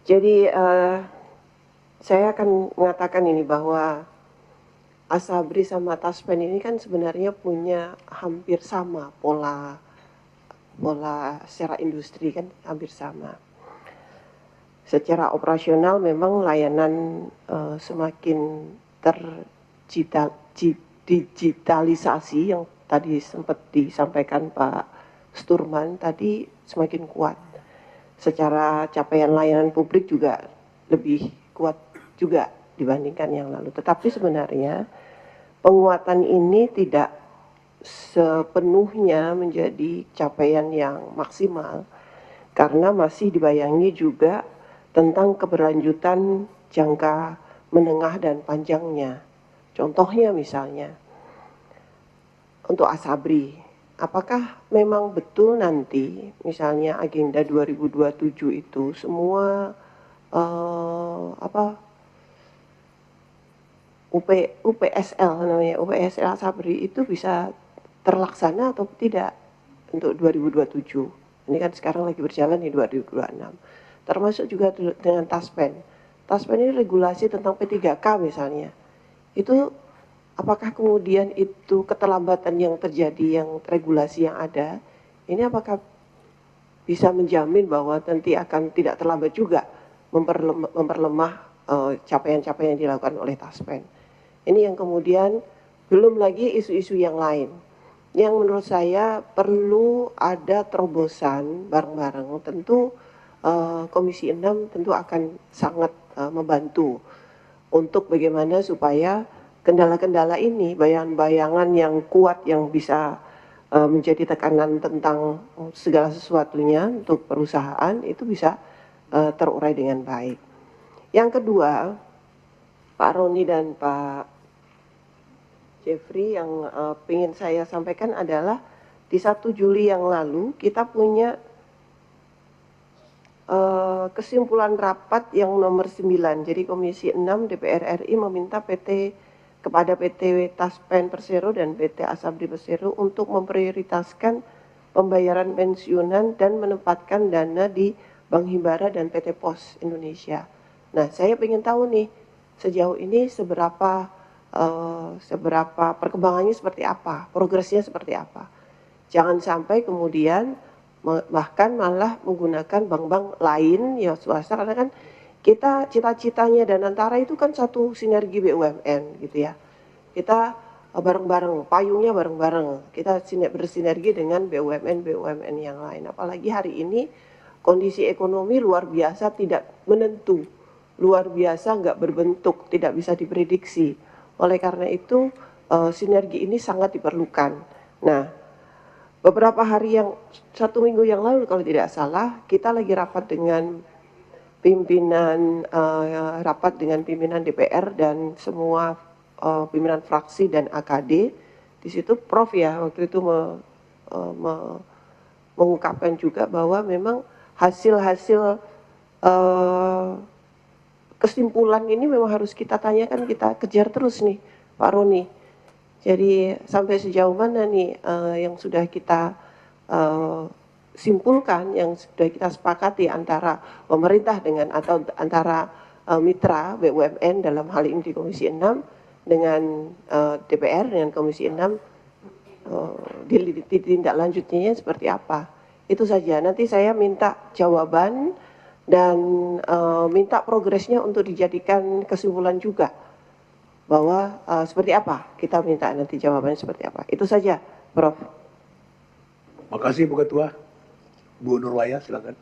Jadi saya akan mengatakan ini bahwa Asabri sama Taspen ini kan sebenarnya punya hampir sama pola secara industri kan hampir sama. Secara operasional memang layanan semakin digitalisasi yang tadi sempat disampaikan Pak Sturman tadi semakin kuat. Secara capaian layanan publik juga lebih kuat juga dibandingkan yang lalu. Tetapi sebenarnya penguatan ini tidak sepenuhnya menjadi capaian yang maksimal karena masih dibayangi juga tentang keberlanjutan jangka menengah dan panjangnya. Contohnya misalnya untuk Asabri, apakah memang betul nanti misalnya agenda 2027 itu semua UPSL namanya, UPSL Asabri itu bisa terlaksana atau tidak untuk 2027. Ini kan sekarang lagi berjalan di 2026. Termasuk juga dengan Taspen. Taspen ini regulasi tentang P3K misalnya. Itu apakah kemudian itu keterlambatan yang terjadi yang regulasi yang ada, ini apakah bisa menjamin bahwa nanti akan tidak terlambat juga memperlemah capaian-capaian yang dilakukan oleh Taspen. Ini yang kemudian belum lagi isu-isu yang lain yang menurut saya perlu ada terobosan bareng-bareng. Tentu Komisi 6 tentu akan sangat membantu untuk bagaimana supaya kendala-kendala ini, bayangan-bayangan yang kuat yang bisa menjadi tekanan tentang segala sesuatunya untuk perusahaan itu bisa terurai dengan baik. Yang kedua, Pak Roni dan Pak Jeffrey yang ingin saya sampaikan adalah di 1 Juli yang lalu kita punya kesimpulan rapat yang nomor 9. Jadi Komisi 6 DPR RI meminta kepada PT Taspen Persero dan PT Asabri Persero untuk memprioritaskan pembayaran pensiunan dan menempatkan dana di Bank Himbara dan PT Pos Indonesia. Nah, saya ingin tahu nih sejauh ini seberapa perkembangannya seperti apa, progresnya seperti apa. Jangan sampai kemudian bahkan malah menggunakan bank-bank lain ya swasta, karena kan kita cita-citanya Danantara itu kan satu sinergi BUMN gitu ya. Kita bareng-bareng, payungnya bareng-bareng. Kita bersinergi dengan BUMN yang lain. Apalagi hari ini kondisi ekonomi luar biasa tidak menentu, luar biasa nggak berbentuk, tidak bisa diprediksi. Oleh karena itu sinergi ini sangat diperlukan. Nah, beberapa hari 1 minggu yang lalu kalau tidak salah kita lagi rapat dengan pimpinan DPR dan semua pimpinan fraksi dan AKD. Di situ Prof ya waktu itu mengungkapkan juga bahwa memang hasil-hasil kesimpulan ini memang harus kita tanyakan, kita kejar terus nih Pak Roni. Jadi sampai sejauh mana nih yang sudah kita simpulkan, yang sudah kita sepakati antara pemerintah dengan atau antara mitra BUMN dalam hal ini di Komisi 6 dengan DPR dengan Komisi 6 ditindaklanjutnya seperti apa. Itu saja. Nanti saya minta jawaban dan minta progresnya untuk dijadikan kesimpulan juga bahwa seperti apa, kita minta nanti jawabannya seperti apa. Itu saja, Prof. Makasih Bu Ketua. Bu Nurwaya silakan.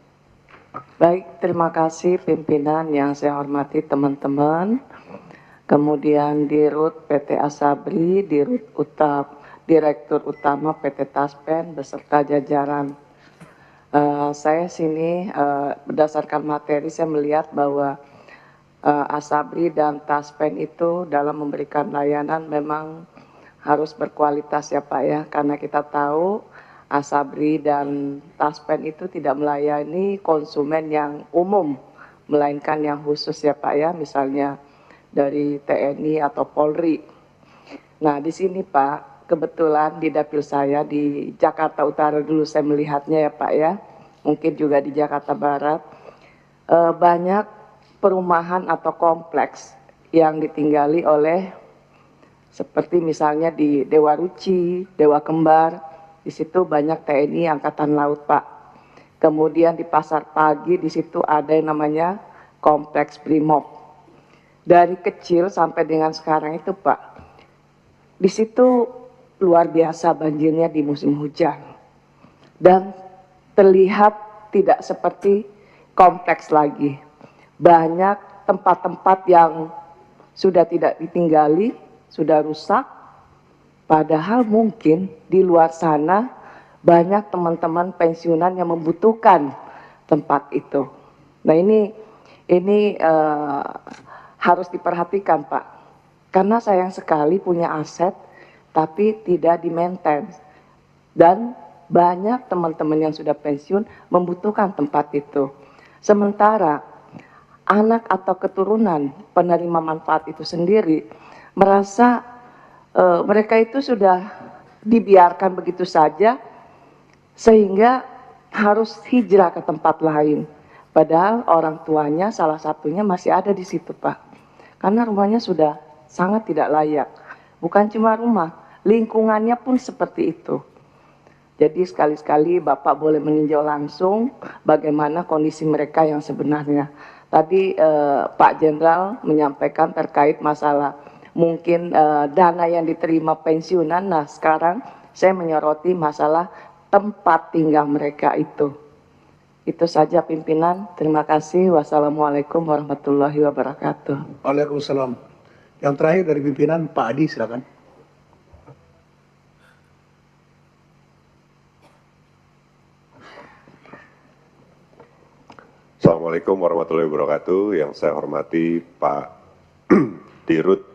Baik, terima kasih pimpinan yang saya hormati teman-teman. Kemudian Dirut PT Asabri, Direktur Utama PT Taspen beserta jajaran. Saya sini berdasarkan materi saya melihat bahwa Asabri dan Taspen itu dalam memberikan layanan memang harus berkualitas ya Pak ya, karena kita tahu Asabri dan Taspen itu tidak melayani konsumen yang umum, melainkan yang khusus ya Pak ya, misalnya dari TNI atau Polri. Nah di sini Pak, kebetulan di dapil saya di Jakarta Utara dulu saya melihatnya ya Pak ya, mungkin juga di Jakarta Barat, banyak perumahan atau kompleks yang ditinggali oleh seperti misalnya di Dewa Ruci, Dewa Kembar, di situ banyak TNI Angkatan Laut, Pak. Kemudian di Pasar Pagi di situ ada yang namanya Kompleks Brimob. Dari kecil sampai dengan sekarang itu, Pak, di situ luar biasa banjirnya di musim hujan. Dan terlihat tidak seperti kompleks lagi. Banyak tempat-tempat yang sudah tidak ditinggali, sudah rusak, padahal mungkin di luar sana banyak teman-teman pensiunan yang membutuhkan tempat itu. Nah ini harus diperhatikan, Pak, karena sayang sekali punya aset tapi tidak di-maintain, dan banyak teman-teman yang sudah pensiun membutuhkan tempat itu. Sementara anak atau keturunan penerima manfaat itu sendiri merasa mereka itu sudah dibiarkan begitu saja sehingga harus hijrah ke tempat lain. Padahal orang tuanya salah satunya masih ada di situ, Pak. Karena rumahnya sudah sangat tidak layak. Bukan cuma rumah, lingkungannya pun seperti itu. Jadi sekali-sekali Bapak boleh meninjau langsung bagaimana kondisi mereka yang sebenarnya. Tadi Pak Jenderal menyampaikan terkait masalah mungkin dana yang diterima pensiunan. Nah sekarang saya menyoroti masalah tempat tinggal mereka itu. Itu saja pimpinan. Terima kasih. Wassalamualaikum warahmatullahi wabarakatuh. Waalaikumsalam. Yang terakhir dari pimpinan Pak Adi, silakan. Assalamualaikum warahmatullahi wabarakatuh. Yang saya hormati Pak Dirut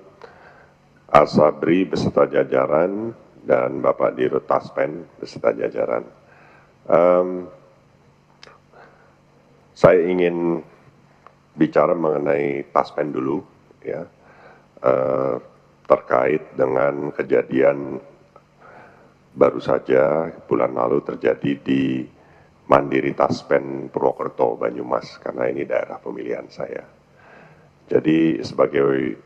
Asabri beserta jajaran dan Bapak Dirut Taspen beserta jajaran. Saya ingin bicara mengenai Taspen dulu, ya, terkait dengan kejadian baru saja bulan lalu terjadi di Mandiri Taspen Purwokerto, Banyumas, karena ini daerah pemilihan saya. Jadi sebagai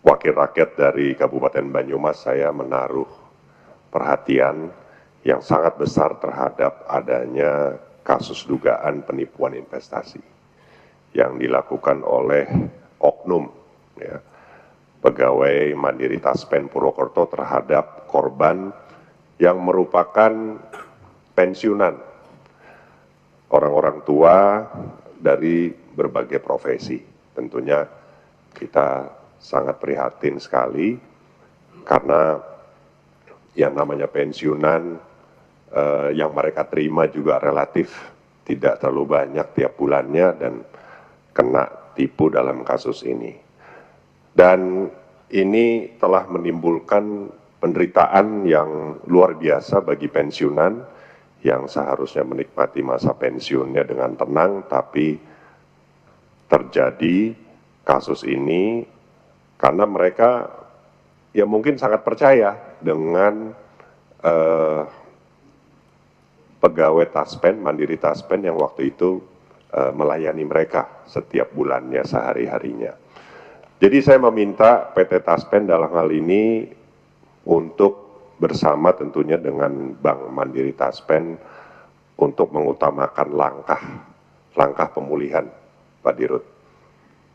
wakil rakyat dari Kabupaten Banyumas, saya menaruh perhatian yang sangat besar terhadap adanya kasus dugaan penipuan investasi yang dilakukan oleh oknum, ya, pegawai Mandiri Taspen Purwokerto terhadap korban yang merupakan pensiunan, orang-orang tua dari berbagai profesi. Tentunya kita sangat prihatin sekali karena yang namanya pensiunan yang mereka terima juga relatif tidak terlalu banyak tiap bulannya dan kena tipu dalam kasus ini. Dan ini telah menimbulkan penderitaan yang luar biasa bagi pensiunan yang seharusnya menikmati masa pensiunnya dengan tenang, tapi terjadi kasus ini karena mereka ya mungkin sangat percaya dengan pegawai Taspen, Mandiri Taspen yang waktu itu melayani mereka setiap bulannya, sehari-harinya. Jadi saya meminta PT Taspen dalam hal ini untuk bersama tentunya dengan Bank Mandiri Taspen untuk mengutamakan langkah pemulihan, Pak Dirut,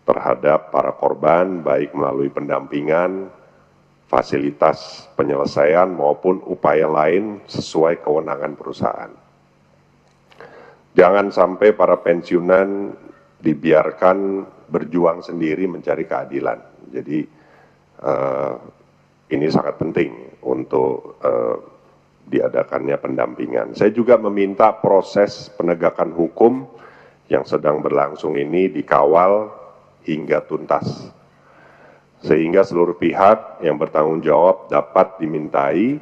terhadap para korban, baik melalui pendampingan, fasilitas penyelesaian maupun upaya lain sesuai kewenangan perusahaan. Jangan sampai para pensiunan dibiarkan berjuang sendiri mencari keadilan. Jadi ini sangat penting untuk diadakannya pendampingan. Saya juga meminta proses penegakan hukum yang sedang berlangsung ini dikawal hingga tuntas, sehingga seluruh pihak yang bertanggung jawab dapat dimintai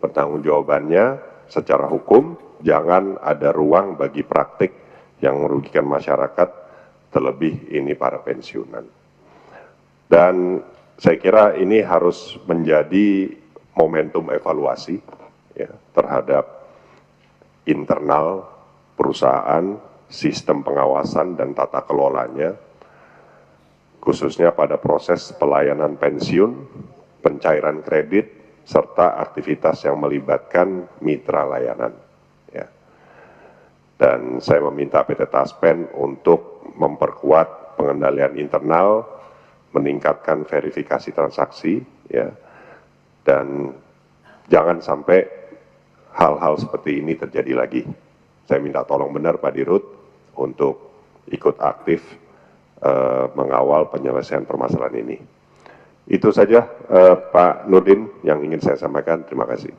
pertanggungjawabannya secara hukum. Jangan ada ruang bagi praktik yang merugikan masyarakat, terlebih ini para pensiunan. Dan saya kira ini harus menjadi momentum evaluasi, ya, terhadap internal perusahaan sistem pengawasan dan tata kelolanya, khususnya pada proses pelayanan pensiun, pencairan kredit, serta aktivitas yang melibatkan mitra layanan. Ya. Dan saya meminta PT Taspen untuk memperkuat pengendalian internal, meningkatkan verifikasi transaksi, ya, dan jangan sampai hal-hal seperti ini terjadi lagi. Saya minta tolong benar Pak Dirut untuk ikut aktif mengawal penyelesaian permasalahan ini. Itu saja Pak Nurdin yang ingin saya sampaikan. Terima kasih.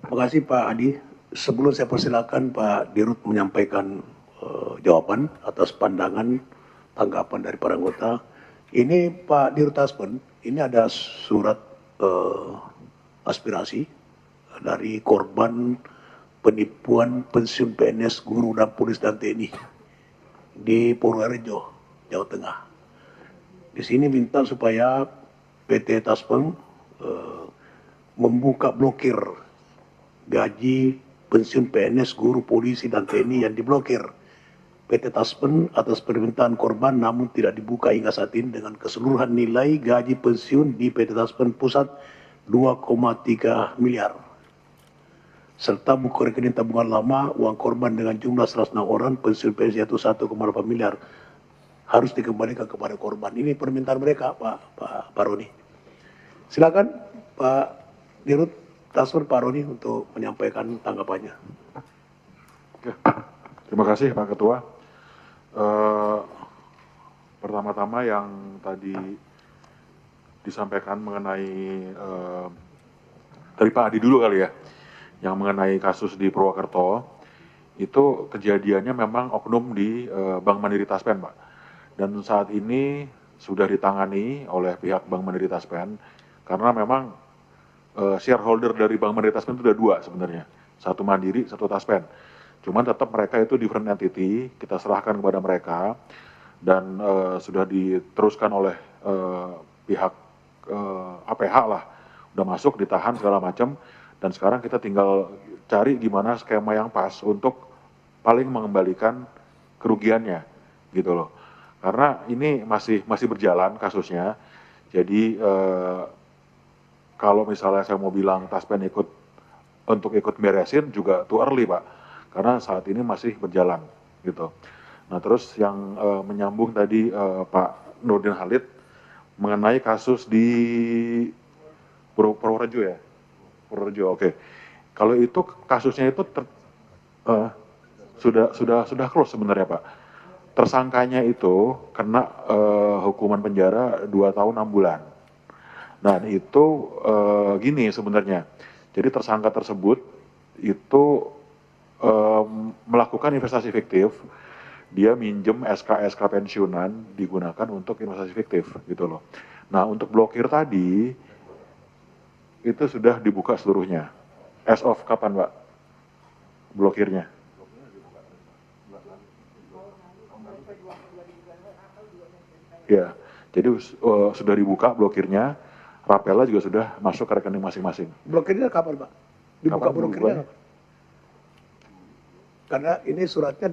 Terima kasih Pak Adi. Sebelum saya persilakan Pak Dirut menyampaikan jawaban atas pandangan, tanggapan dari para anggota. Ini Pak Dirut Taspen, ini ada surat aspirasi dari korban penipuan pensiun PNS, guru dan polis dan TNI di Purworejo, Jawa Tengah. Di sini minta supaya PT Taspen membuka blokir gaji pensiun PNS, guru, polisi dan TNI yang diblokir PT Taspen atas permintaan korban, namun tidak dibuka hingga saat ini dengan keseluruhan nilai gaji pensiun di PT Taspen Pusat 2,3 miliar. Serta buku rekening tabungan lama, uang korban dengan jumlah 106 orang, pensiun PNS yaitu 1,8 miliar harus dikembalikan kepada korban. Ini permintaan mereka, Pak Roni. Silakan Pak Dirut Taspen, Pak Roni untuk menyampaikan tanggapannya. Oke. Terima kasih Pak Ketua. Pertama-tama yang tadi disampaikan mengenai dari Pak Adi dulu kali ya, yang mengenai kasus di Purwokerto, itu kejadiannya memang oknum di Bank Mandiri Taspen, Pak. Dan saat ini sudah ditangani oleh pihak Bank Mandiri Taspen, karena memang shareholder dari Bank Mandiri Taspen itu ada dua sebenarnya, satu Mandiri, satu Taspen. Cuman tetap mereka itu different entity, kita serahkan kepada mereka, dan sudah diteruskan oleh pihak APH lah, udah masuk, ditahan segala macam, dan sekarang kita tinggal cari gimana skema yang pas untuk paling mengembalikan kerugiannya, gitu loh. Karena ini masih berjalan kasusnya, jadi kalau misalnya saya mau bilang Taspen untuk ikut beresin juga too early Pak, karena saat ini masih berjalan, gitu. Nah terus yang menyambung tadi Pak Nurdin Halid mengenai kasus di Purworejo ya, Purworejo, oke. Kalau itu kasusnya itu sudah close sebenarnya Pak. Tersangkanya itu kena hukuman penjara 2 tahun 6 bulan. Nah itu gini sebenarnya. Jadi tersangka tersebut itu melakukan investasi fiktif. Dia minjem SK pensiunan digunakan untuk investasi fiktif gitu loh. Nah untuk blokir tadi itu sudah dibuka seluruhnya. As of kapan Pak blokirnya? Ya, jadi sudah dibuka blokirnya, rapelnya juga sudah masuk ke rekening masing-masing. Blokirnya kapan Pak? Dibuka Kapan blokirnya kapan? Karena ini suratnya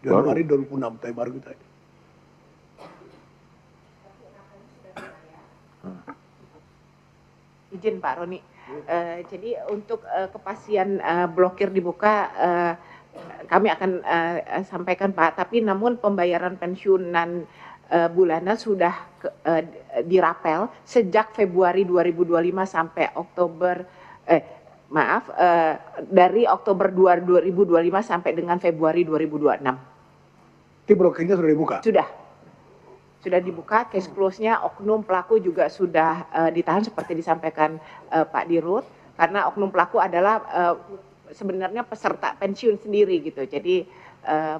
Januari 2006, tapi baru kita. Izin Pak Roni, jadi untuk kepastian blokir dibuka kami akan sampaikan Pak, tapi namun pembayaran pensiunan bulanan sudah dirapel sejak Februari 2025 sampai Oktober, dari Oktober 2025 sampai dengan Februari 2026. Itu blokirnya sudah dibuka? Sudah dibuka, case close-nya oknum pelaku juga sudah ditahan seperti disampaikan Pak Dirut, karena oknum pelaku adalah sebenarnya peserta pensiun sendiri gitu, jadi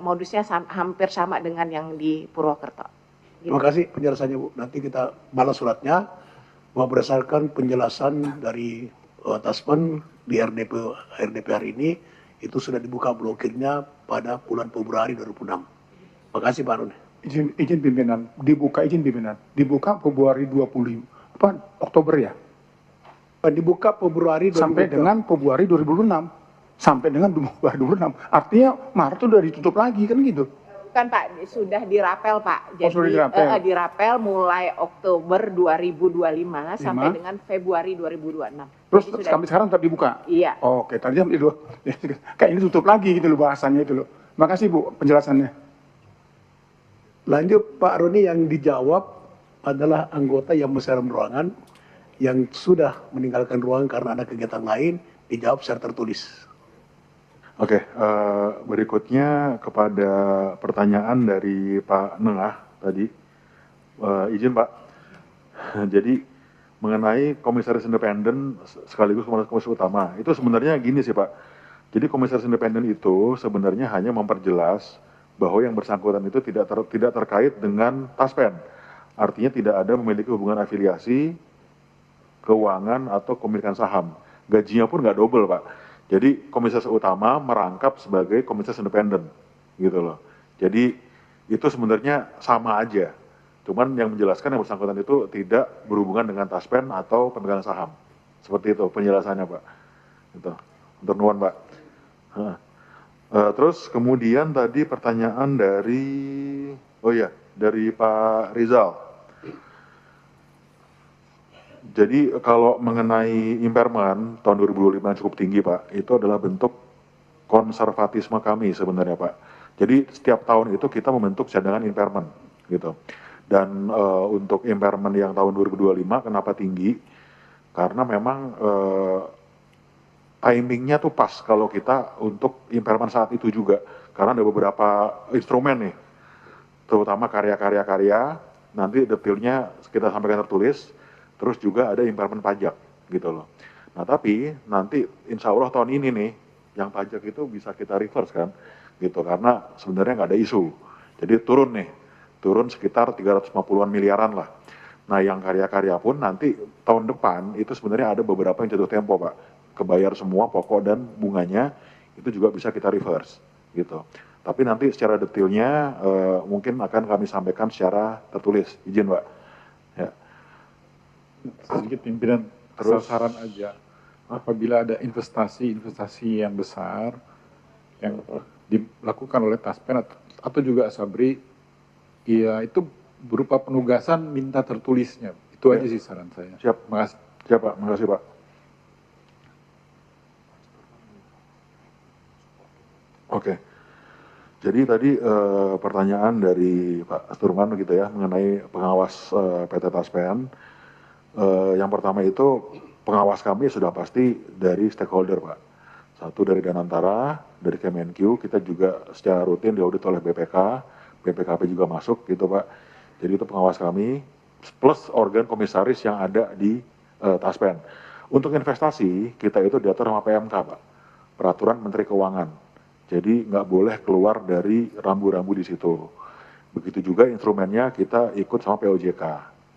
modusnya hampir sama dengan yang di Purwokerto. Gitu. Terima kasih penjelasannya Bu, nanti kita balas suratnya bahwa berdasarkan penjelasan dari Taspen di RDP hari ini, itu sudah dibuka blokirnya pada bulan Februari 2006. Terima kasih Pak Roni. Izin pimpinan, dibuka Februari 25, Oktober ya? Dibuka Februari 2006. Sampai dengan Februari 2006. sampai dengan 2026. Artinya Maret itu udah ditutup lagi kan gitu. Bukan Pak, sudah dirapel Pak. Jadi sudah dirapel. dirapel mulai Oktober 2025 sampai dengan Februari 2026. Terus Jadi sampai sekarang tetap dibuka? Iya. Oke, tadi itu kayak ini tutup lagi gitu loh bahasanya itu loh. Makasih Bu penjelasannya. Lanjut Pak Roni, yang dijawab adalah anggota yang masih dalam ruangan yang sudah meninggalkan ruangan karena ada kegiatan lain, dijawab secara tertulis. Oke, berikutnya kepada pertanyaan dari Pak Nengah tadi. Izin Pak, jadi mengenai komisaris independen sekaligus komisaris utama, itu sebenarnya gini sih Pak. Jadi komisaris independen itu sebenarnya hanya memperjelas bahwa yang bersangkutan itu tidak terkait dengan Taspen. Artinya tidak ada memiliki hubungan afiliasi, keuangan, atau kepemilikan saham. Gajinya pun nggak double Pak. Jadi komisaris utama merangkap sebagai komisaris independen, gitu loh. Jadi itu sebenarnya sama aja. Cuman yang menjelaskan yang bersangkutan itu tidak berhubungan dengan Taspen atau pemegang saham. Seperti itu penjelasannya Pak. Gitu. Untuk nuwun Pak. Terus kemudian tadi pertanyaan dari Pak Rizal. Jadi kalau mengenai impairment tahun 2025 yang cukup tinggi Pak, itu adalah bentuk konservatisme kami sebenarnya Pak. Jadi setiap tahun itu kita membentuk cadangan impairment gitu. Dan untuk impairment yang tahun 2025 kenapa tinggi? Karena memang timingnya tuh pas kalau kita untuk impairment saat itu juga. Karena ada beberapa instrumen nih, terutama karya, nanti detailnya kita sampaikan tertulis. Terus juga ada impairment pajak gitu loh. Nah tapi nanti insya Allah tahun ini nih yang pajak itu bisa kita reverse kan gitu, karena sebenarnya nggak ada isu. Jadi turun sekitar 350-an miliaran lah. Nah yang karya pun nanti tahun depan itu sebenarnya ada beberapa yang jatuh tempo Pak. Kebayar semua pokok dan bunganya itu juga bisa kita reverse gitu. Tapi nanti secara detailnya mungkin akan kami sampaikan secara tertulis. Izin Pak. Ya. Sedikit pimpinan, Terus saran aja, apabila ada investasi yang besar yang dilakukan oleh Taspen atau juga Asabri, ya itu berupa penugasan minta tertulisnya. Itu aja sih saran saya. Siap. Makasih. Siap Pak, makasih Pak. Oke. Jadi tadi pertanyaan dari Pak Asturman gitu ya mengenai pengawas PT Taspen. Yang pertama itu pengawas kami sudah pasti dari stakeholder Pak. Satu dari Danantara, dari Kemenq, kita juga secara rutin diaudit oleh BPK, BPKP juga masuk gitu Pak. Jadi itu pengawas kami, plus organ komisaris yang ada di Taspen. Untuk investasi, kita itu diatur sama PMK Pak, Peraturan Menteri Keuangan. Jadi nggak boleh keluar dari rambu-rambu di situ. Begitu juga instrumennya kita ikut sama POJK,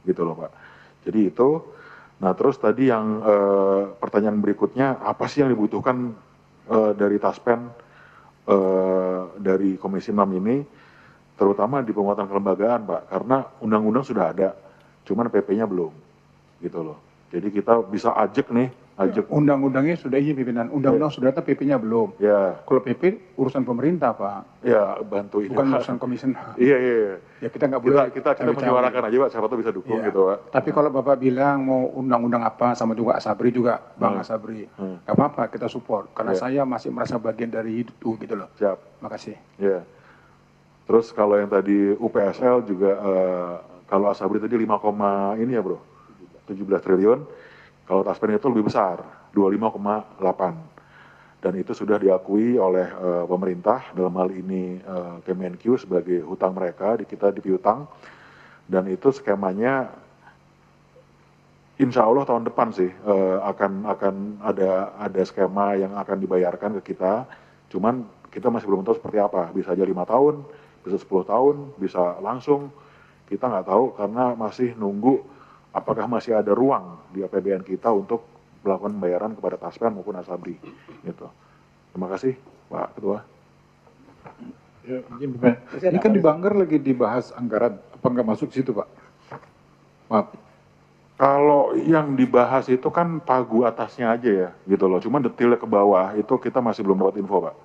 gitu loh Pak. Jadi itu, nah terus tadi yang pertanyaan berikutnya, apa sih yang dibutuhkan dari Taspen, dari Komisi 6 ini, terutama di penguatan kelembagaan Pak, karena undang-undang sudah ada, cuman PP-nya belum, gitu loh. Jadi kita bisa ajak nih, Undang-undangnya sudah izin pimpinan, undang-undang sudah ada, PP-nya belum. Ya. Kalau PP urusan pemerintah Pak, Ya bantuin. bukan urusan komisioner. Iya. Ya kita nggak boleh. Kita menyuarakan aja Pak, siapa tahu bisa dukung Ya. gitu Pak. Tapi kalau Bapak bilang mau undang-undang apa, sama juga Asabri juga, Bang Asabri, nggak apa-apa, kita support. Karena saya masih merasa bagian dari itu gitu loh. Siap. Makasih. Ya. Terus kalau yang tadi UPSL juga, kalau Asabri tadi 5, ini ya bro, 17 triliun. Kalau Taspen itu lebih besar, 25,8. Dan itu sudah diakui oleh pemerintah, dalam hal ini Kemenq sebagai hutang mereka, kita di piutang. Dan itu skemanya insya Allah tahun depan sih akan ada skema yang akan dibayarkan ke kita. Cuman kita masih belum tahu seperti apa, bisa aja 5 tahun, bisa 10 tahun, bisa langsung. Kita nggak tahu karena masih nunggu apakah masih ada ruang di APBN kita untuk melakukan pembayaran kepada Taspen maupun Asabri. Gitu. Terima kasih Pak Ketua. Ya, ini kan di Banggar lagi dibahas anggaran, apa nggak masuk situ Pak? Maaf. Kalau yang dibahas itu kan pagu atasnya aja ya, gitu loh. Cuma detailnya ke bawah itu kita masih belum dapat info, Pak.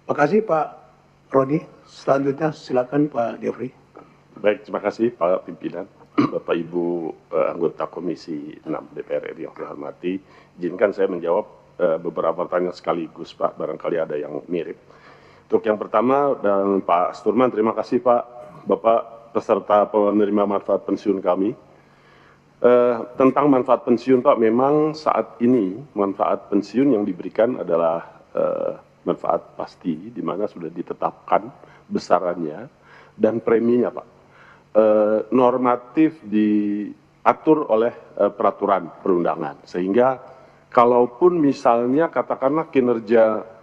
Makasih Pak Roni. Selanjutnya silakan Pak Jeffrey. Baik, terima kasih Pak Pimpinan, Bapak Ibu anggota Komisi 6 DPR RI yang saya hormati. Izinkan saya menjawab beberapa pertanyaan sekaligus, Pak. Barangkali ada yang mirip. Untuk yang pertama, dan Pak Sturman, terima kasih Pak, Bapak peserta penerima manfaat pensiun kami. Tentang manfaat pensiun Pak, memang saat ini manfaat pensiun yang diberikan adalah manfaat pasti, di mana sudah ditetapkan besarannya dan preminya Pak. Normatif diatur oleh peraturan perundangan, sehingga kalaupun misalnya katakanlah kinerja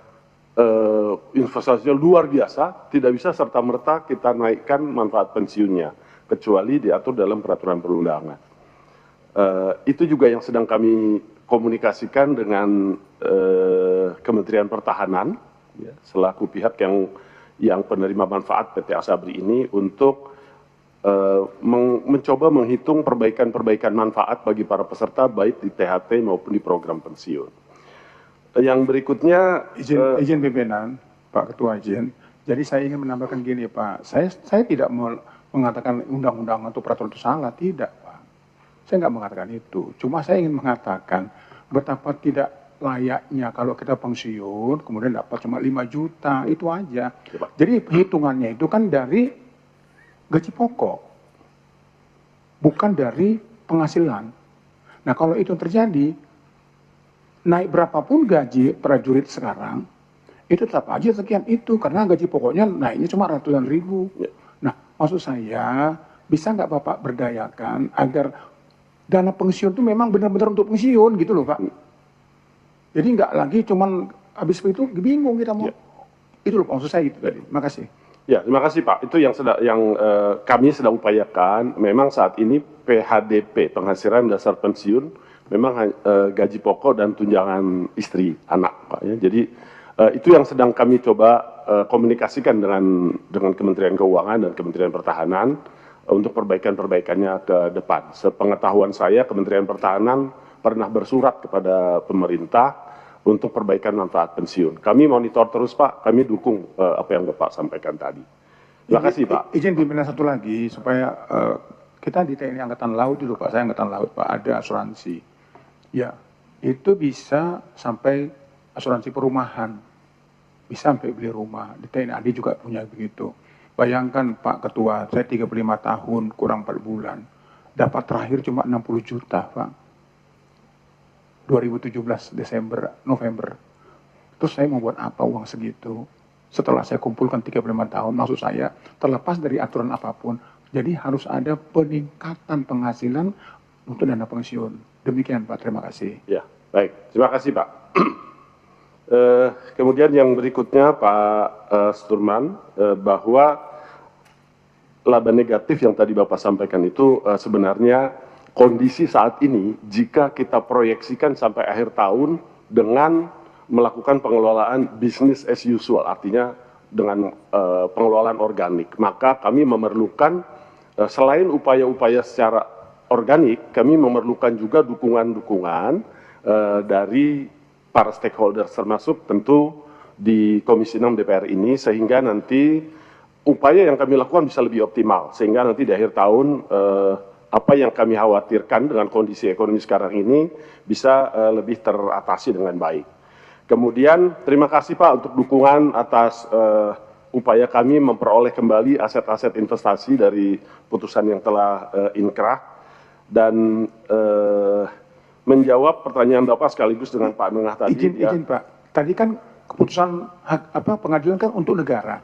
investasinya luar biasa, tidak bisa serta-merta kita naikkan manfaat pensiunnya, kecuali diatur dalam peraturan perundangan. Itu juga yang sedang kami komunikasikan dengan Kementerian Pertahanan, ya, selaku pihak yang penerima manfaat PT Asabri ini untuk mencoba menghitung perbaikan-perbaikan manfaat bagi para peserta baik di THT maupun di program pensiun. Yang berikutnya izin pimpinan, Pak Ketua izin. Jadi saya ingin menambahkan gini Pak, saya tidak mengatakan undang-undang atau peraturan itu salah, tidak Pak. Saya nggak mengatakan itu. Cuma saya ingin mengatakan betapa tidak layaknya kalau kita pensiun kemudian dapat cuma 5 juta, itu aja. Jadi hitungannya itu kan dari gaji pokok, bukan dari penghasilan. Nah kalau itu terjadi, naik berapapun gaji prajurit sekarang, itu tetap aja sekian itu, karena gaji pokoknya naiknya cuma ratusan ribu. Nah, maksud saya, bisa nggak Bapak berdayakan agar dana pensiun itu memang benar-benar untuk pensiun gitu loh Pak. Jadi nggak lagi cuman habis itu bingung kita mau. Itu loh maksud saya itu tadi. Terima kasih. Ya, terima kasih Pak. Itu yang kami sedang upayakan. Memang saat ini PHDP, penghasilan dasar pensiun, memang gaji pokok dan tunjangan istri anak Pak ya. Jadi itu yang sedang kami coba komunikasikan dengan Kementerian Keuangan dan Kementerian Pertahanan untuk perbaikan-perbaikannya ke depan. Sepengetahuan saya Kementerian Pertahanan pernah bersurat kepada pemerintah untuk perbaikan manfaat pensiun. Kami monitor terus Pak, kami dukung apa yang Bapak sampaikan tadi. Terima kasih Pak. Izin pimpinan satu lagi supaya kita di TNI Angkatan Laut dulu Pak, saya Angkatan Laut Pak, ada asuransi. Ya, itu bisa sampai asuransi perumahan, bisa sampai beli rumah. Di TNI AD juga punya begitu. Bayangkan Pak Ketua, saya 35 tahun kurang 4 bulan, dapat terakhir cuma 60 juta Pak. 2017 November. Terus saya mau buat apa uang segitu? Setelah saya kumpulkan 35 tahun, maksud saya terlepas dari aturan apapun, jadi harus ada peningkatan penghasilan untuk dana pensiun. Demikian Pak, terima kasih. Ya, baik. Terima kasih Pak. Kemudian yang berikutnya Pak Sturman, bahwa laba negatif yang tadi Bapak sampaikan itu sebenarnya kondisi saat ini jika kita proyeksikan sampai akhir tahun dengan melakukan pengelolaan business as usual, artinya dengan pengelolaan organik, maka kami memerlukan selain upaya-upaya secara organik, kami memerlukan juga dukungan-dukungan dari para stakeholders, termasuk tentu di Komisi 6 DPR ini, sehingga nanti upaya yang kami lakukan bisa lebih optimal, sehingga nanti di akhir tahun apa yang kami khawatirkan dengan kondisi ekonomi sekarang ini bisa lebih teratasi dengan baik. Kemudian terima kasih Pak untuk dukungan atas upaya kami memperoleh kembali aset-aset investasi dari putusan yang telah inkrah. Dan menjawab pertanyaan Bapak sekaligus dengan Pak Nengah tadi. Izin Pak, tadi kan keputusan pengadilan kan untuk negara,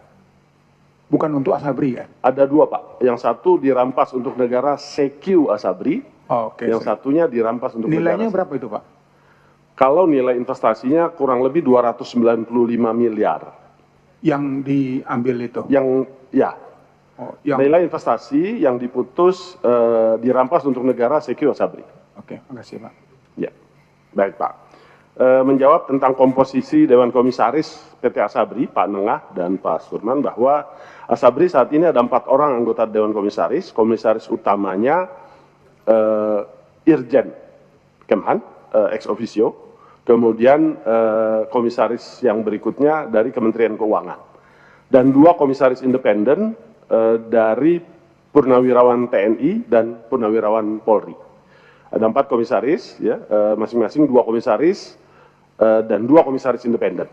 bukan untuk Asabri kan? Ada dua Pak, yang satu dirampas untuk negara CQ Asabri, yang satunya dirampas untuk nilainya negara. Berapa itu Pak? Kalau nilai investasinya kurang lebih 295 miliar. Yang diambil itu? Yang, ya. Nilai investasi yang diputus dirampas untuk negara CQ Asabri. Oke, makasih Pak. Ya, baik Pak. Menjawab tentang komposisi Dewan Komisaris PT Asabri, Pak Nengah dan Pak Sturman, bahwa Asabri saat ini ada 4 orang anggota Dewan Komisaris. Komisaris utamanya Irjen Kemhan, ex officio, kemudian komisaris yang berikutnya dari Kementerian Keuangan, dan 2 komisaris independen dari Purnawirawan TNI dan Purnawirawan Polri. Ada 4 komisaris, ya, masing-masing 2 komisaris dan 2 komisaris independen.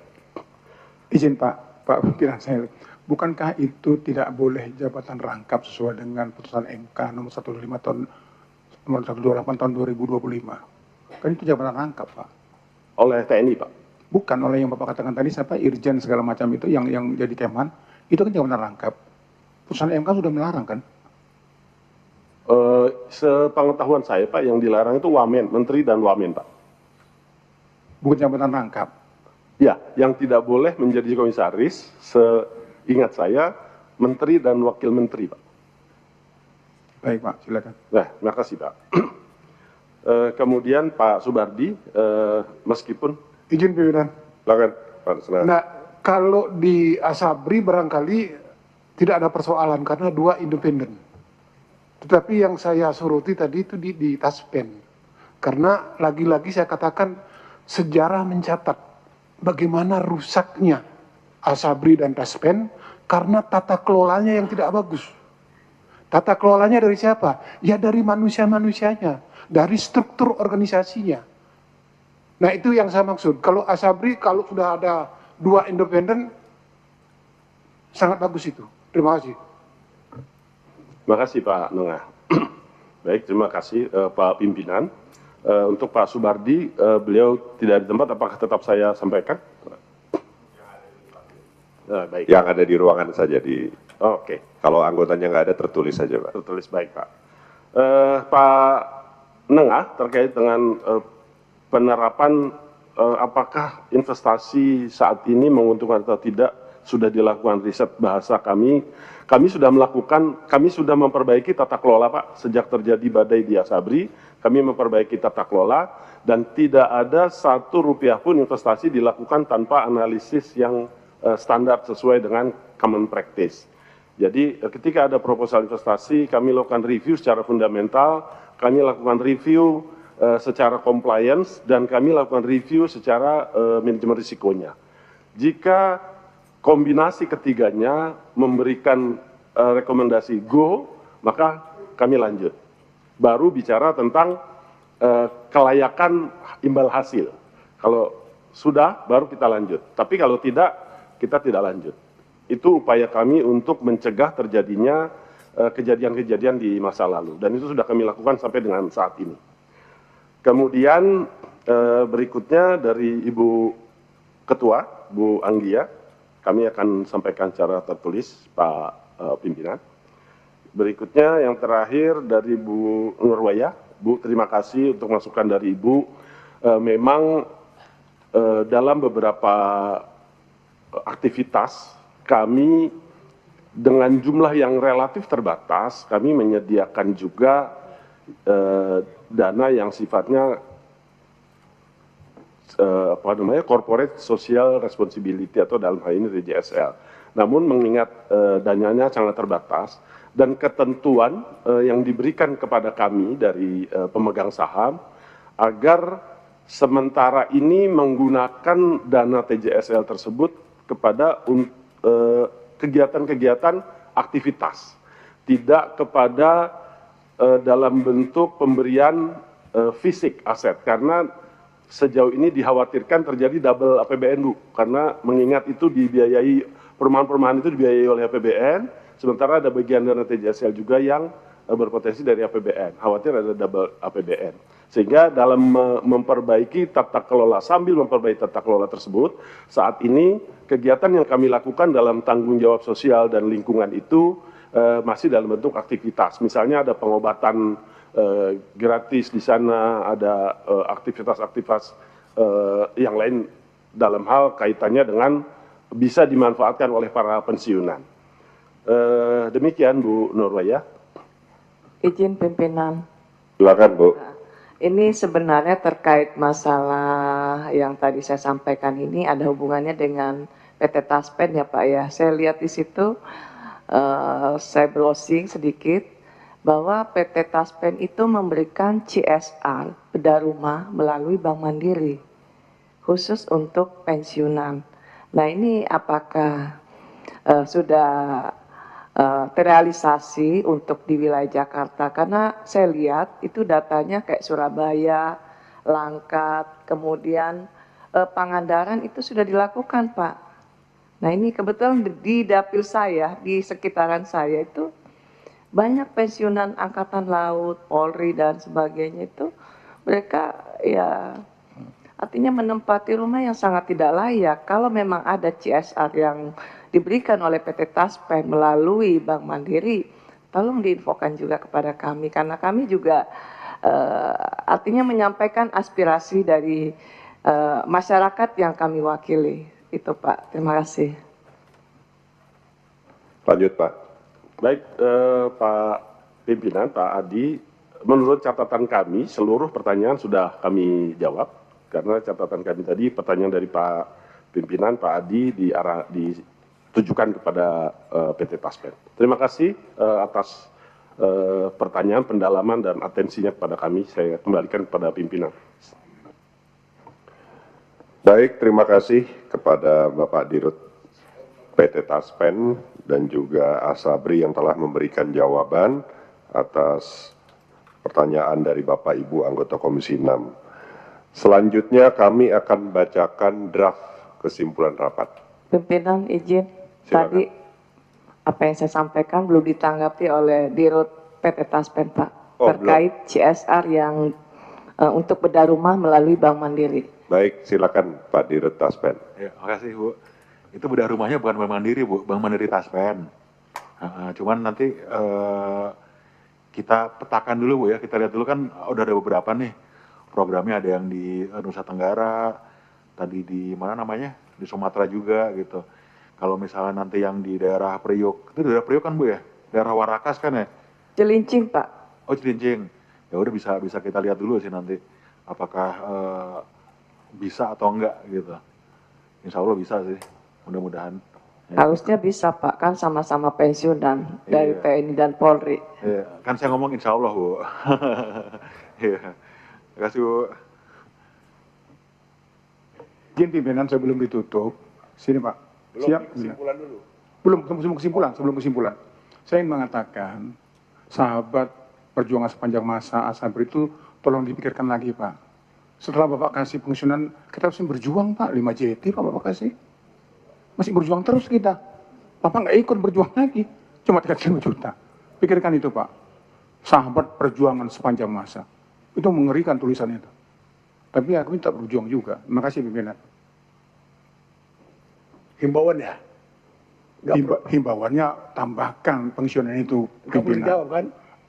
Izin Pak pimpinan saya, bukankah itu tidak boleh jabatan rangkap sesuai dengan putusan MK nomor 128 tahun 2025? Kan itu jabatan rangkap, Pak. Oleh TNI, Pak? Bukan oleh yang Bapak katakan tadi, siapa Irjen segala macam itu yang jadi Kemhan, itu kan jabatan rangkap. Putusan MK sudah melarang kan? Sepengetahuan saya, Pak, yang dilarang itu wamen, menteri dan wamen, Pak. Bukan jabatan rangkap. Ya, yang tidak boleh menjadi komisaris, seingat saya, menteri dan wakil menteri, Pak. Baik, Pak, silakan. Nah, terima kasih, Pak. Kemudian Pak Subardi, meskipun... Izin pimpinan. Silakan, Pak Senang. Nah, kalau di Asabri barangkali tidak ada persoalan karena 2 independen. Tetapi yang saya soroti tadi itu di Taspen. Karena lagi-lagi saya katakan sejarah mencatat bagaimana rusaknya Asabri dan Taspen karena tata kelolanya yang tidak bagus. Tata kelolanya dari siapa? Ya dari manusia-manusianya, dari struktur organisasinya. Nah itu yang saya maksud. Kalau Asabri, kalau sudah ada 2 independen, sangat bagus itu. Terima kasih. Terima kasih Pak Nengah. Baik, terima kasih Pak Pimpinan. Untuk Pak Subardi, beliau tidak di tempat, apakah tetap saya sampaikan? Baik. Yang ada di ruangan saja di. Oke. Kalau anggotanya nggak ada, tertulis saja, Pak. Tertulis, baik Pak. Pak Nengah, terkait dengan penerapan apakah investasi saat ini menguntungkan atau tidak, sudah dilakukan riset bahasa kami sudah melakukan, kami sudah memperbaiki tata kelola Pak, sejak terjadi badai di Asabri, kami memperbaiki tata kelola, dan tidak ada Rp1 pun investasi dilakukan tanpa analisis yang standar sesuai dengan common practice. Jadi ketika ada proposal investasi, kami lakukan review secara fundamental, kami lakukan review secara compliance, dan kami lakukan review secara manajemen risikonya. Jika kombinasi ketiganya memberikan rekomendasi go, maka kami lanjut. Baru bicara tentang kelayakan imbal hasil. Kalau sudah, baru kita lanjut. Tapi kalau tidak, kita tidak lanjut. Itu upaya kami untuk mencegah terjadinya kejadian-kejadian di masa lalu. Dan itu sudah kami lakukan sampai dengan saat ini. Kemudian berikutnya dari Ibu Ketua, Bu Anggia, kami akan sampaikan secara tertulis, Pak Pimpinan. Berikutnya yang terakhir dari Bu Nurwaya. Bu, terima kasih untuk masukan dari Ibu. Memang dalam beberapa aktivitas kami dengan jumlah yang relatif terbatas, kami menyediakan juga dana yang sifatnya corporate social responsibility atau dalam hal ini DJSL. Namun mengingat dananya sangat terbatas dan ketentuan yang diberikan kepada kami dari pemegang saham agar sementara ini menggunakan dana TJSL tersebut kepada kegiatan-kegiatan aktivitas, tidak kepada dalam bentuk pemberian fisik aset, karena sejauh ini dikhawatirkan terjadi double APBN, Bu, karena mengingat itu dibiayai, perumahan-perumahan itu dibiayai oleh APBN, sementara ada bagian dana TJSL juga yang berpotensi dari APBN, khawatir ada double APBN. Sehingga dalam memperbaiki tata kelola, sambil memperbaiki tata kelola tersebut, saat ini kegiatan yang kami lakukan dalam tanggung jawab sosial dan lingkungan itu masih dalam bentuk aktivitas. Misalnya ada pengobatan gratis di sana, ada aktivitas-aktivitas yang lain dalam hal kaitannya dengan bisa dimanfaatkan oleh para pensiunan. Demikian Bu Nurwaya. Izin pimpinan. Silakan Bu. Ini sebenarnya terkait masalah yang tadi saya sampaikan ini ada hubungannya dengan PT Taspen ya Pak ya. Saya lihat di situ, saya browsing sedikit. bahwa PT Taspen itu memberikan CSR bedah rumah melalui Bank Mandiri khusus untuk pensiunan. Nah ini apakah sudah terrealisasi untuk di wilayah Jakarta? Karena saya lihat itu datanya kayak Surabaya, Langkat, kemudian Pangandaran itu sudah dilakukan, Pak. Nah ini kebetulan di dapil saya, di sekitaran saya itu banyak pensiunan Angkatan Laut, Polri dan sebagainya itu mereka ya artinya menempati rumah yang sangat tidak layak. Kalau memang ada CSR yang diberikan oleh PT Taspen melalui Bank Mandiri, tolong diinfokan juga kepada kami karena kami juga artinya menyampaikan aspirasi dari masyarakat yang kami wakili. Itu Pak, terima kasih. Lanjut Pak. Baik, Pak Pimpinan, Pak Adi, menurut catatan kami, seluruh pertanyaan sudah kami jawab. Karena catatan kami tadi, pertanyaan dari Pak Pimpinan, Pak Adi, ditujukan kepada PT Taspen. Terima kasih atas pertanyaan, pendalaman, dan atensinya kepada kami. Saya kembalikan kepada Pimpinan. Baik, terima kasih kepada Bapak Dirut PT Taspen dan juga Asabri yang telah memberikan jawaban atas pertanyaan dari Bapak Ibu anggota Komisi 6. Selanjutnya kami akan bacakan draft kesimpulan rapat. Pimpinan izin, Silakan. tadi apa yang saya sampaikan belum ditanggapi oleh Dirut PT Taspen Pak, terkait CSR yang untuk bedah rumah melalui Bank Mandiri. Baik, silakan Pak Dirut Taspen. Ya, makasih Bu. Itu bedah rumahnya bukan Bank Mandiri Bu, Bank Mandiri Taspen. Cuman nanti kita petakan dulu Bu ya, kita lihat dulu kan udah ada beberapa nih programnya, ada yang di Nusa Tenggara, tadi di mana namanya, di Sumatera juga gitu. Kalau misalnya nanti yang di daerah Priok, itu daerah Priok kan Bu ya, daerah Warakas kan ya? Cilincing Pak. Oh Cilincing, ya udah bisa kita lihat dulu sih nanti, apakah bisa atau enggak gitu. Insya Allah bisa sih, mudah-mudahan. Ya. Harusnya bisa Pak, kan sama-sama pensiunan dari TNI dan Polri. Iya, kan saya ngomong insya Allah Bu. Iya, terima kasih Bu. Izin pimpinan sebelum ditutup, sini Pak. Siap? Kesimpulan dulu. Sebelum kesimpulan. Saya ingin mengatakan, sahabat perjuangan sepanjang masa Asabri itu tolong dipikirkan lagi Pak. Setelah Bapak kasih pensiunan, kita harus berjuang Pak, 5 JT Pak Bapak kasih. Masih berjuang terus kita. Bapak nggak ikut berjuang lagi, cuma 35 juta. Pikirkan itu Pak. Sahabat perjuangan sepanjang masa. Itu mengerikan tulisan itu. Tapi aku minta berjuang juga. Terima kasih pimpinan. Himbauannya? Himbauannya tambahkan pensiunan itu Nggak perlu pimpinan. jawab kan?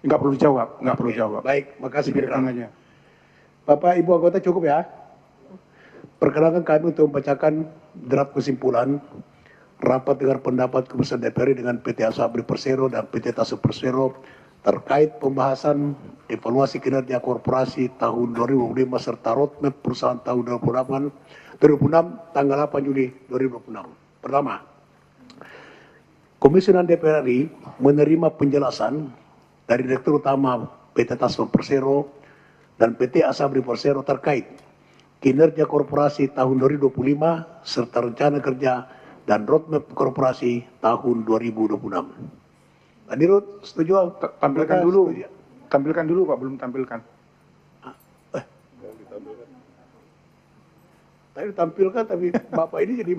Nggak perlu jawab, nggak perlu jawab. Baik, makasih Pikirkan pimpinan. aja. Bapak Ibu anggota cukup ya. Perkenalkan kami untuk membacakan draft kesimpulan rapat dengar pendapat Komisi DPR dengan PT Asabri Persero dan PT Taspen Persero terkait pembahasan evaluasi kinerja korporasi tahun 2005 serta roadmap perusahaan tahun 2006 tanggal 8 Juli 2026. Pertama, Komisi 6 DPR RI menerima penjelasan dari Direktur Utama PT Taspen Persero dan PT Asabri Persero terkait kinerja korporasi tahun 2025 serta rencana kerja dan roadmap korporasi tahun 2026. Pak Dirut, setuju? Tampilkan dulu. Tampilkan dulu Pak, belum tampilkan. Tadi tampilkan, tapi Bapak ini jadi...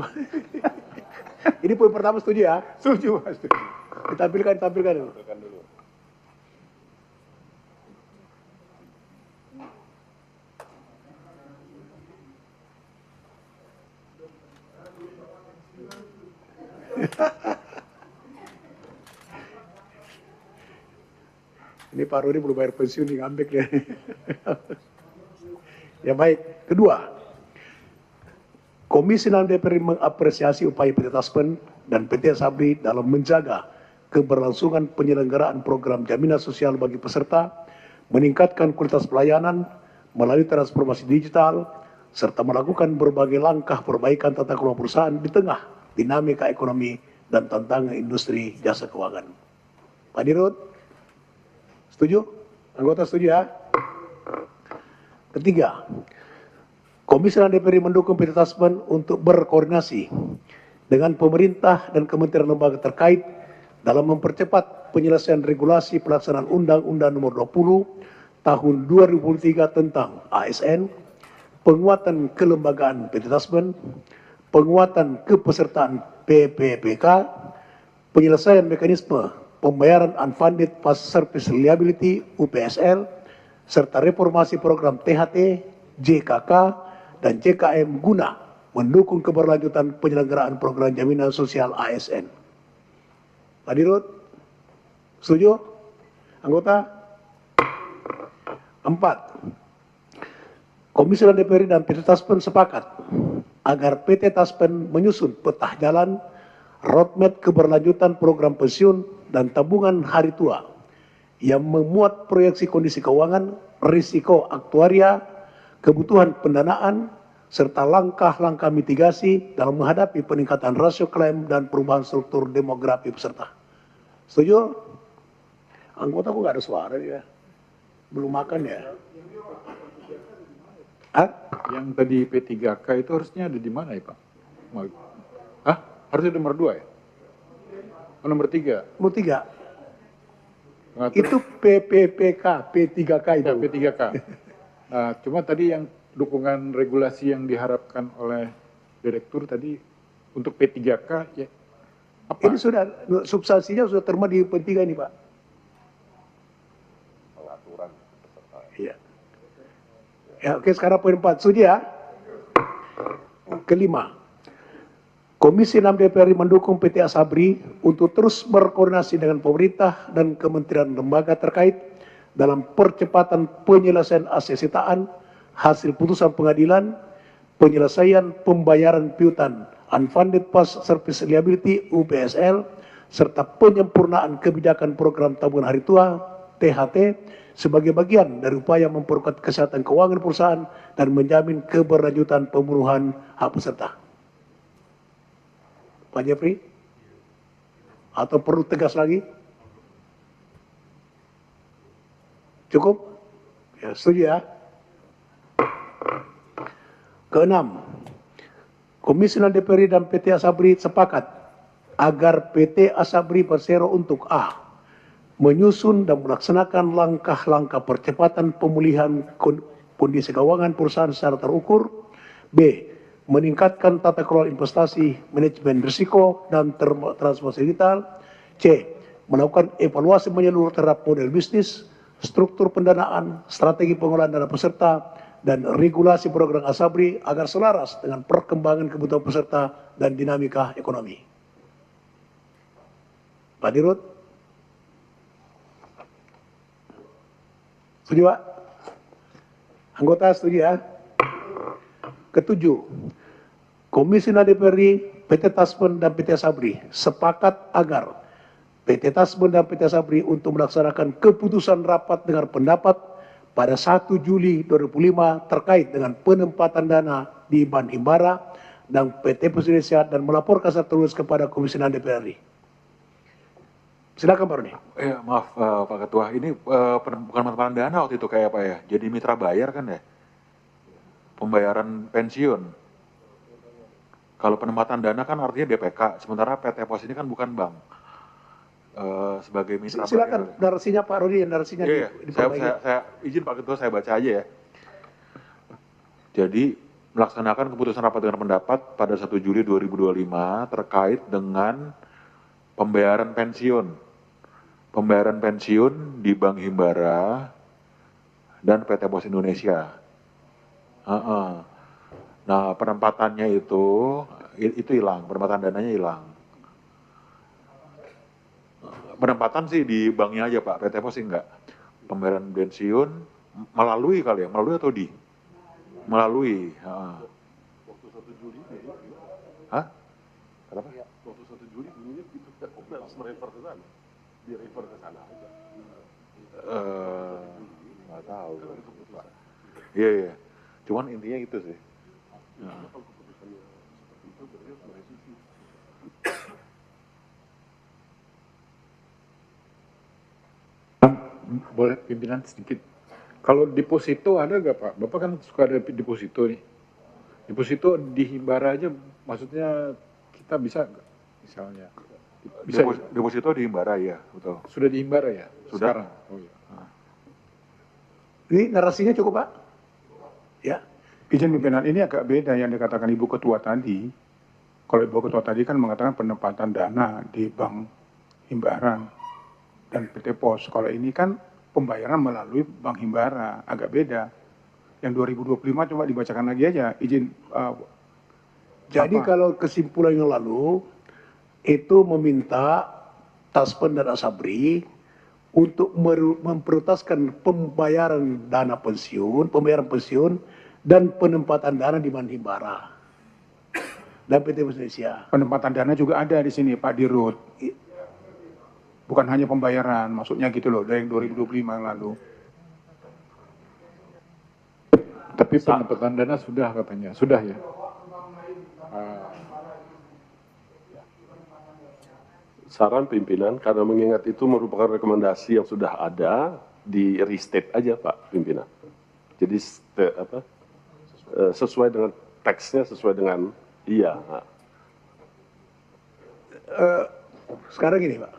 Ini poin pertama setuju ya? Setuju Pak, setuju. Ditampilkan dulu. Ini Pak Rudi belum bayar pensiun nih, ngambek ya. Ya baik. Kedua, Komisi 6 DPR mengapresiasi upaya PT Taspen dan PT Asabri dalam menjaga keberlangsungan penyelenggaraan program jaminan sosial bagi peserta, meningkatkan kualitas pelayanan melalui transformasi digital, serta melakukan berbagai langkah perbaikan tata kelola perusahaan di tengah dinamika ekonomi dan tantangan industri jasa keuangan. Pak Dirut, Setuju? Anggota setuju ya? Ketiga, Komisi DPR mendukung PT Taspen untuk berkoordinasi dengan pemerintah dan kementerian lembaga terkait dalam mempercepat penyelesaian regulasi pelaksanaan Undang-Undang Nomor 20 Tahun 2003 tentang ASN, penguatan kelembagaan PT Taspen, penguatan kepesertaan PPPK, penyelesaian mekanisme pembayaran unfunded past service liability UPSL, serta reformasi program THT, JKK, dan JKM guna mendukung keberlanjutan penyelenggaraan program jaminan sosial ASN. Pak Dirut, setuju? Anggota? 4. Komisi DPR dan PT Taspen sepakat agar PT Taspen menyusun peta jalan roadmap keberlanjutan program pensiun dan tabungan hari tua yang memuat proyeksi kondisi keuangan, risiko aktuaria, kebutuhan pendanaan, serta langkah-langkah mitigasi dalam menghadapi peningkatan rasio klaim dan perubahan struktur demografi peserta. Setuju? Anggota kok nggak ada suara ya? Belum makan ya? Hah? Yang tadi P3K itu harusnya ada di mana ya Pak? Hah? Harusnya nomor 2 ya? Oh, nomor 3? Nomor 3. Pengatur. Itu PPPK, P3K itu. Ya, P3K. Nah, cuma tadi yang dukungan regulasi yang diharapkan oleh direktur tadi untuk P3K ya apa? Ini sudah, substansinya sudah terma di P3 ini Pak. Pengaturan peserta. Iya. Ya, oke, sekarang poin 4. Setuju ya? Kelima, Komisi 6 DPR mendukung PT Asabri untuk terus berkoordinasi dengan pemerintah dan kementerian lembaga terkait dalam percepatan penyelesaian aset sitaan, hasil putusan pengadilan, penyelesaian pembayaran piutang unfunded past service liability UPSL, serta penyempurnaan kebijakan program tabungan hari tua THT sebagai bagian dari upaya memperkuat kesehatan keuangan perusahaan dan menjamin keberlanjutan pemenuhan hak peserta. Pak Jeffrey? Atau perlu tegas lagi? Cukup? Ya, setuju ya? Keenam, Komisi DPR dan PT Asabri sepakat agar PT Asabri Persero untuk A, menyusun dan melaksanakan langkah-langkah percepatan pemulihan kondisi keuangan perusahaan secara terukur. B, meningkatkan tata kelola investasi, manajemen risiko, dan transformasi digital. C, melakukan evaluasi menyeluruh terhadap model bisnis, struktur pendanaan, strategi pengelolaan dana peserta, dan regulasi program Asabri agar selaras dengan perkembangan kebutuhan peserta dan dinamika ekonomi. Pak Dirut? Setuju Pak? Anggota setuju ya? Ketujuh, Komisi DPR, PT Taspen dan PT Asabri sepakat agar PT Taspen dan PT Asabri untuk melaksanakan keputusan rapat dengar pendapat pada 1 Juli 2005 terkait dengan penempatan dana di Ban Himbara dan PT Pos Indonesia dan melaporkan secara tertulis kepada Komisi DPR. Silakan Pak Roni. Ya, maaf Pak Ketua, ini bukan penempatan dana waktu itu kayak apa ya? Jadi mitra bayar kan ya? Pembayaran pensiun. Kalau penempatan dana kan artinya DPK, sementara PT Pos ini kan bukan bank. Sebagai mitra silakan bayar. narasinya Pak Roni, narasinya Iya, saya izin Pak Ketua, saya baca aja ya. Jadi melaksanakan keputusan rapat dengar pendapat pada 1 Juli 2025 terkait dengan pembayaran pensiun. Pembayaran pensiun di Bank Himbara dan PT Pos Indonesia. Nah, penempatannya itu hilang, penempatan dananya hilang. Penempatan sih di banknya aja Pak, PT Pos sih enggak. Pembayaran pensiun melalui kali ya, melalui atau di? Melalui. Waktu 1 Juli, Hah? Kenapa? waktu 1 Juli bunyinya gitu, harus merefer ke sana, direfer ke sana aja. Nggak tahu. Iya, iya. Cuman intinya itu sih. boleh pimpinan sedikit. Kalau deposito ada nggak Pak? Bapak kan suka ada deposito nih. Deposito di Himbara aja, maksudnya kita bisa nggak? Misalnya. Bisa. Deposito di Himbara ya, betul. Sudah di Himbara ya? Sudah. Sekarang? Oh, iya. Ini narasinya cukup Pak? Ya. Izin pimpinan, ini agak beda yang dikatakan Ibu Ketua tadi. Kalau Ibu Ketua tadi kan mengatakan penempatan dana di Bank Himbaran dan PT Pos. Kalau ini kan pembayaran melalui Bank Himbara, agak beda. Yang 2025 coba dibacakan lagi aja, izin. Jadi kalau kesimpulan yang lalu, itu meminta Taspen dan Asabri untuk memprioritaskan pembayaran pensiun, dan penempatan dana di Bank Himbara dan PT Pos Indonesia. Penempatan dana juga ada di sini Pak Dirut. Bukan hanya pembayaran, maksudnya gitu loh, dari 2025 yang lalu. Tapi penempatan dana sudah katanya, sudah ya? Saran pimpinan, karena mengingat itu merupakan rekomendasi yang sudah ada, di restate aja Pak Pimpinan. Jadi sesuai dengan teksnya, sesuai dengan iya. Sekarang gini Pak,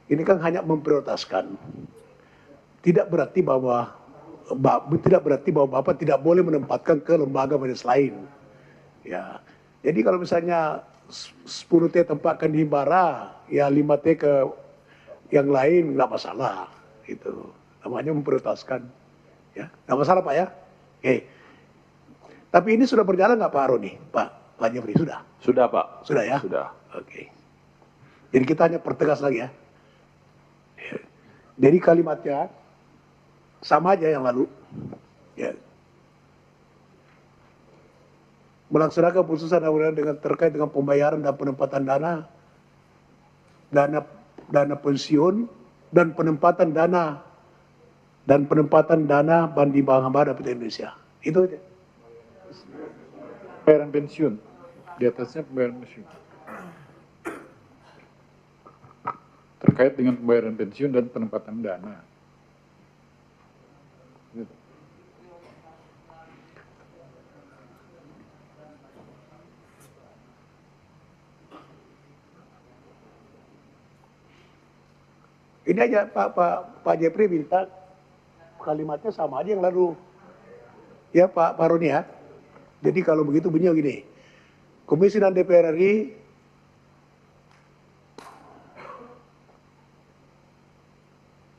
ini kan hanya memprioritaskan. Tidak berarti bahwa Bapak tidak boleh menempatkan ke lembaga medis lain. Ya, jadi kalau misalnya 10T tempatkan di Himbara, ya 5T ke yang lain nggak masalah. Itu namanya memprioritaskan. Ya, nggak masalah Pak ya. Oke. Tapi ini sudah berjalan nggak Pak Roni, Pak Jeffrey sudah? Sudah Pak. Sudah ya. Sudah. Oke. Jadi kita hanya pertegas lagi ya. Jadi kalimatnya sama aja yang lalu. Ya. Melaksanakan keputusan dengan terkait dengan pembayaran dan penempatan dana pensiun dan penempatan dana Bandi Bank Himbara PT Indonesia. Itu aja. Pembayaran pensiun, di atasnya pembayaran pensiun. Terkait dengan pembayaran pensiun dan penempatan dana. Gitu. Ini aja Pak Jeffrey minta kalimatnya sama aja yang lalu. Ya Pak Roni ya. Jadi kalau begitu bunyinya gini. Komisi dan DPR RI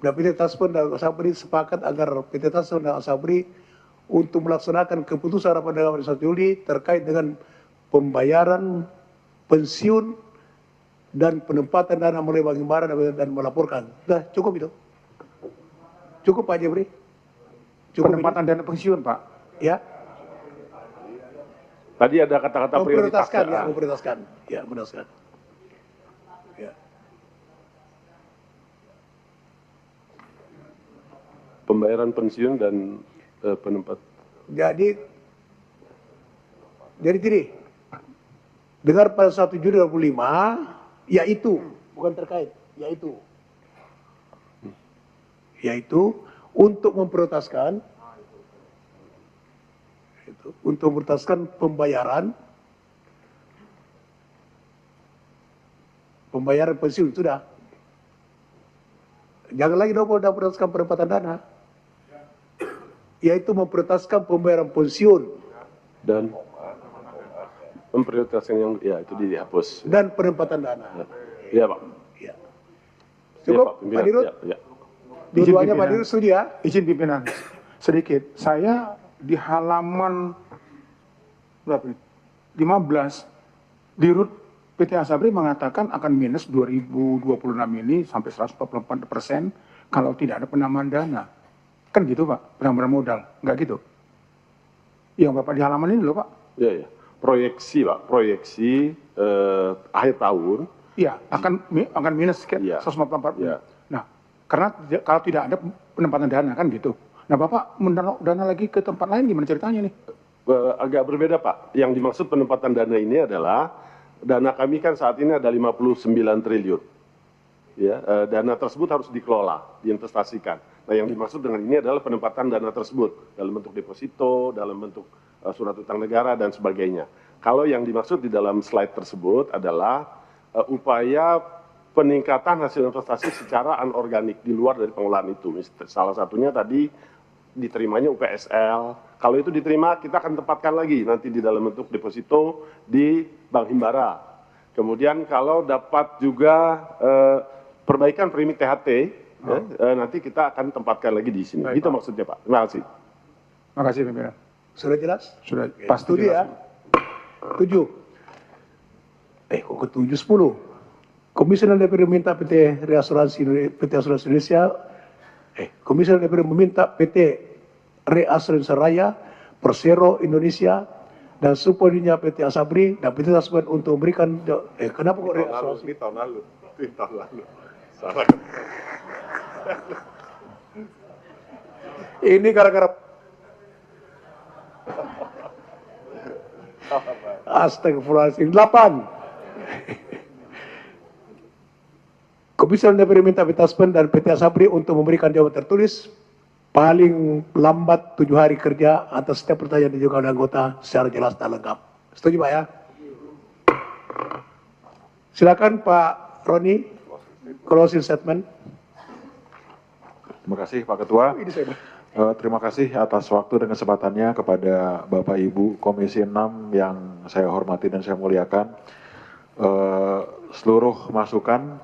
dan PT Taspen dan Asabri sepakat agar PT Taspen dan Asabri untuk melaksanakan keputusan rapat dengar 1 Juli terkait dengan pembayaran pensiun dan penempatan dana mulai Bank Himbara dan melaporkan. Sudah cukup itu. Cukup Pak Jeffrey. Cukup penempatan dana pensiun Pak. Ya. Tadi ada kata-kata prioritas. Memprioritaskan. Ya, memprioritaskan. Ya. Pembayaran pensiun dan penempat. Jadi gini, dengar pada 1 Juli 2025, yaitu, bukan terkait, yaitu untuk memprioritaskan pembayaran pensiun sudah. Jangan lagi dong memprioritaskan penempatan dana. Yaitu memprioritaskan pembayaran pensiun Dan memprioritaskan yang, ya itu dihapus. dan penempatan dana. Iya Pak. Ya. Iya, Cukup Pak Pak Dirut? Ya. Dua-duanya Pak Dirut setuju ya? Izin pimpinan, sedikit. Saya di halaman berapa ini? 15, Dirut PT Asabri mengatakan akan minus 2026 ini sampai 144% kalau tidak ada penambahan dana. Kan gitu Pak, penambahan modal, nggak gitu? Yang Bapak di halaman ini loh Pak. Iya. Proyeksi Pak, akhir tahun. Iya, akan minus sekian, Iya. 144. Iya. Nah, karena kalau tidak ada penempatan dana kan gitu. Nah Bapak mendapat dana lagi ke tempat lain gimana ceritanya nih? Agak berbeda Pak. Yang dimaksud penempatan dana ini adalah dana kami kan saat ini ada 59 triliun. ya, dana tersebut harus dikelola, diinvestasikan. Nah, yang dimaksud dengan ini adalah penempatan dana tersebut dalam bentuk deposito, dalam bentuk surat utang negara dan sebagainya. Kalau yang dimaksud di dalam slide tersebut adalah upaya peningkatan hasil investasi secara anorganik di luar dari pengelolaan itu. Salah satunya tadi diterimanya UPSL. Kalau itu diterima, kita akan tempatkan lagi nanti di dalam bentuk deposito di Bank Himbara. Kemudian kalau dapat juga perbaikan premi THT, nanti kita akan tempatkan lagi di sini. Baik, Itu Pak. maksudnya, Pak. Terima kasih. Terima kasih pimpinan. Sudah jelas? Sudah Oke, pasti itu dia. jelas. 7. Kok ke 7, 10. Komisioner DPR meminta PT Asuransi Indonesia, Komisioner DPR meminta PT Asuransi Raya, Persero Indonesia, dan subordinatnya PT Asabri dan PT Taspen untuk memberikan, kenapa kok Asuransi? Ini tahun lalu. Ini tahun lalu. Salah. Ini gara-gara Astagfirullahaladzim. 8. Komisioner DPR minta PT Taspen dan PT Asabri untuk memberikan jawaban tertulis paling lambat 7 hari kerja atas setiap pertanyaan yang diajukan oleh anggota secara jelas dan lengkap. Setuju Pak ya? Silakan Pak Roni, closing statement. Terima kasih Pak Ketua. Terima kasih atas waktu dan kesempatannya kepada Bapak Ibu Komisi 6 yang saya hormati dan saya muliakan. Seluruh masukan,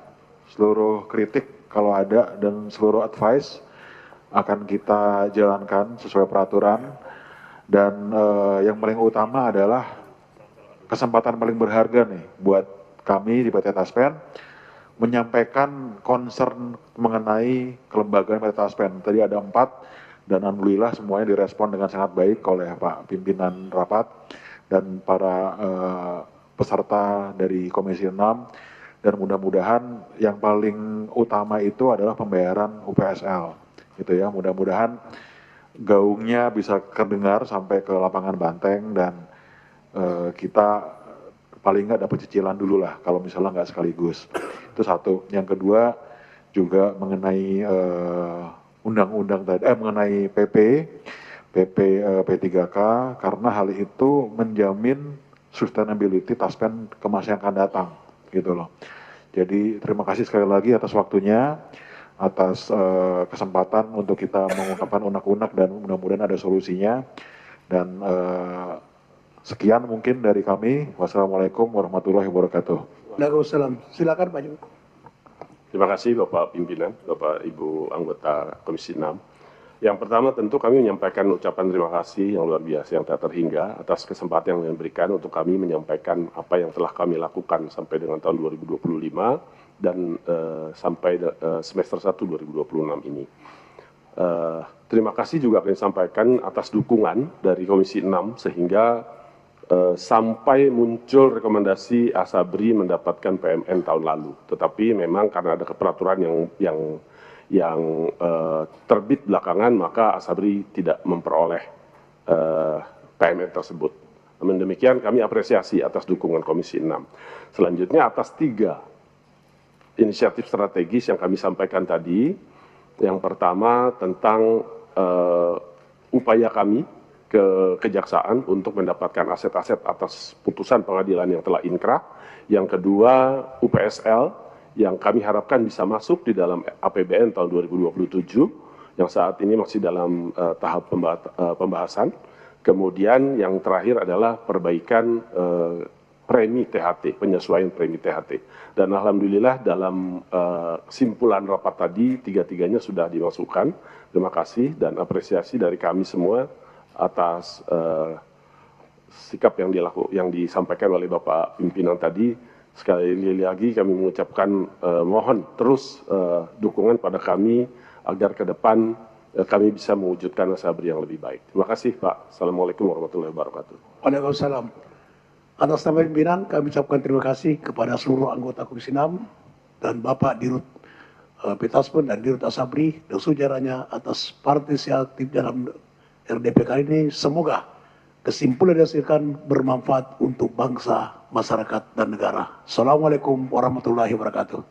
seluruh kritik kalau ada dan seluruh advice akan kita jalankan sesuai peraturan. Dan yang paling utama adalah kesempatan paling berharga nih buat kami di PT Taspen menyampaikan concern mengenai kelembagaan PT Taspen. Tadi ada 4 dan alhamdulillah semuanya direspon dengan sangat baik oleh Pak Pimpinan Rapat dan para peserta dari Komisi 6, dan mudah-mudahan yang paling utama itu adalah pembayaran UPSL gitu ya. Mudah-mudahan gaungnya bisa terdengar sampai ke lapangan Banteng dan kita paling nggak dapat cicilan dulu lah kalau misalnya nggak sekaligus. Itu satu. Yang kedua juga mengenai undang-undang tadi, mengenai PP P3K, karena hal itu menjamin sustainability Taspen ke masa yang akan datang gitu loh. Jadi terima kasih sekali lagi atas waktunya, atas kesempatan untuk kita mengungkapkan unek-unek dan mudah-mudahan ada solusinya. Dan sekian mungkin dari kami. Wassalamualaikum warahmatullahi wabarakatuh. Waalaikumsalam. Silakan Pak Joko. Terima kasih Bapak Pimpinan, Bapak Ibu anggota Komisi 6. Yang pertama tentu kami menyampaikan ucapan terima kasih yang luar biasa yang tak terhingga atas kesempatan yang diberikan untuk kami menyampaikan apa yang telah kami lakukan sampai dengan tahun 2025 dan sampai semester 1 2026 ini. Terima kasih juga kami sampaikan atas dukungan dari Komisi 6 sehingga sampai muncul rekomendasi Asabri mendapatkan PMN tahun lalu. Tetapi memang karena ada peraturan yang terbit belakangan, maka Asabri tidak memperoleh PMN tersebut. Namun demikian kami apresiasi atas dukungan Komisi 6. Selanjutnya atas 3 inisiatif strategis yang kami sampaikan tadi. Yang pertama tentang upaya kami ke Kejaksaan untuk mendapatkan aset-aset atas putusan pengadilan yang telah inkrah. Yang kedua, UPSL yang kami harapkan bisa masuk di dalam APBN tahun 2027, yang saat ini masih dalam tahap pembahasan. Kemudian yang terakhir adalah perbaikan premi THT, penyesuaian premi THT. Dan alhamdulillah dalam kesimpulan rapat tadi, 3-tiganya sudah dimasukkan. Terima kasih dan apresiasi dari kami semua atas sikap yang disampaikan oleh Bapak Pimpinan tadi. Sekali lagi kami mengucapkan mohon terus dukungan pada kami agar ke depan kami bisa mewujudkan Asabri yang lebih baik. Terima kasih Pak. Assalamualaikum warahmatullahi wabarakatuh. Waalaikumsalam. Atas nama pimpinan kami ucapkan terima kasih kepada seluruh anggota Komisi 6 dan Bapak Dirut PT Taspen dan Dirut Asabri dan saudaranya atas partisipatif dalam RDP kali ini. Semoga kesimpulan yang dihasilkan bermanfaat untuk bangsa, masyarakat, dan negara. Assalamualaikum warahmatullahi wabarakatuh.